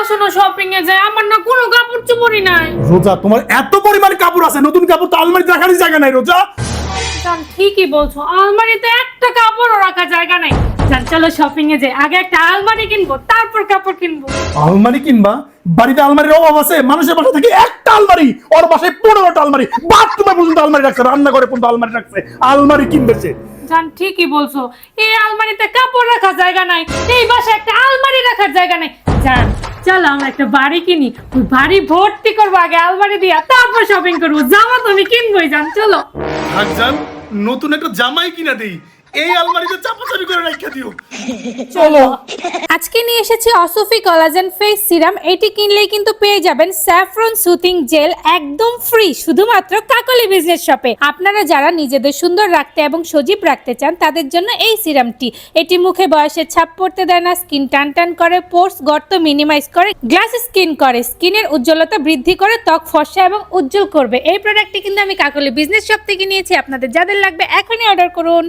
আসো না শপিং এ যাই, আমার না কোনো কাপড় চোপড়ই নাই। রোজা, তোমার এত পরিমাণ কাপড় আছে, নতুন কাপড় তো আলমারিতে রাখারই জায়গা নাই রোজা। জান ঠিকই বলছো, আলমারিতে একটা কাপড়ও রাখার জায়গা নাই। জান চলো শপিং এ যাই, আগে একটা আলমারি কিনবো তারপর কাপড় কিনবো। আলমারি কিনবা? বাড়িতে আলমারির অভাব আছে? মানুষের বাসা থেকে একটা আলমারি, ওর বাসায় 15টা আলমারি, বাথরুমে পর্যন্ত আলমারি রাখছে, রান্নাঘরে পর্যন্ত আলমারি রাখছে, আলমারি কিনবে সে। জান ঠিকই বলছো, এই আলমারিতে কাপড় রাখার জায়গা নাই, এই বাসায় একটা আলমারি রাখার জায়গা নাই। জান চলো আমরা একটা বাড়ি কিনি, ওই বাড়ি ভর্তি করবো আগে আলমারি দিয়া, তারপর শপিং করবো। জামা তো আমি কিনবোই। জান চলো। ভাগজান, নতুন একটা জামাই কিনা দেই, এই আলমারিতে চাপাচাপি করে রাখা দিও। চলো। আজকে নিয়ে এসেছি অসফি কোলাজেন ফেস সিরাম। এটি কিনলেই কিন্তু পেয়ে যাবেন স্যাফরন সুথিং জেল একদম ফ্রি, শুধুমাত্র কাকলি বিজনেস শপে। আপনারা যারা নিজেদের সুন্দর রাখতে এবং সজীব রাখতে চান তাদের জন্য এই সিরামটি। এটি মুখে বয়সের ছাপ পড়তে দেয় না, স্কিন টান টান করে, পোর্স গর্ত মিনিমাইজ করে, গ্লাস স্কিন করে, স্কিনের উজ্জ্বলতা বৃদ্ধি করে, ত্বক ফর্সা এবং উজ্জ্বল করবে। এই প্রোডাক্টটি কিন্তু আমি কাকলি বিজনেস শপ থেকে নিয়েছি। আপনাদের যাদের লাগবে এখনই অর্ডার করুন।